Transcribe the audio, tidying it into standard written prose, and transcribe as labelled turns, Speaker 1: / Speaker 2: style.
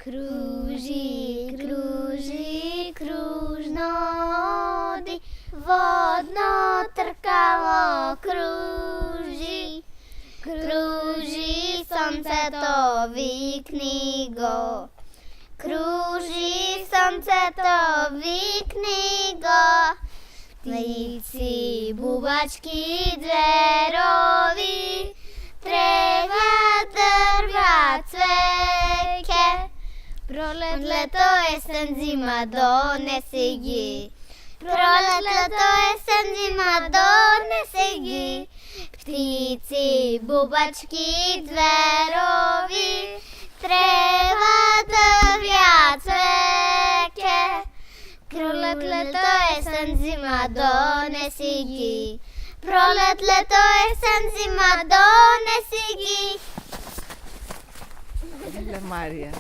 Speaker 1: Кружи, кружи, кружноди, водно тркало кружи. Кружи, сонцето, викни го. Кружи, сонцето, викни го. Птици, бубачки, зверови, трева, дърва, цвеке. Пролет, лето, есен, зима, донеси ги. Пролет, лето, есен, зима, донеси ги. Птици, бубачки, зверови, трева, дърва, цвеке. Пролет, лето, есен, зима, донеси ги. Пролет, лето, есен, зима, донеси ги.
Speaker 2: Мария.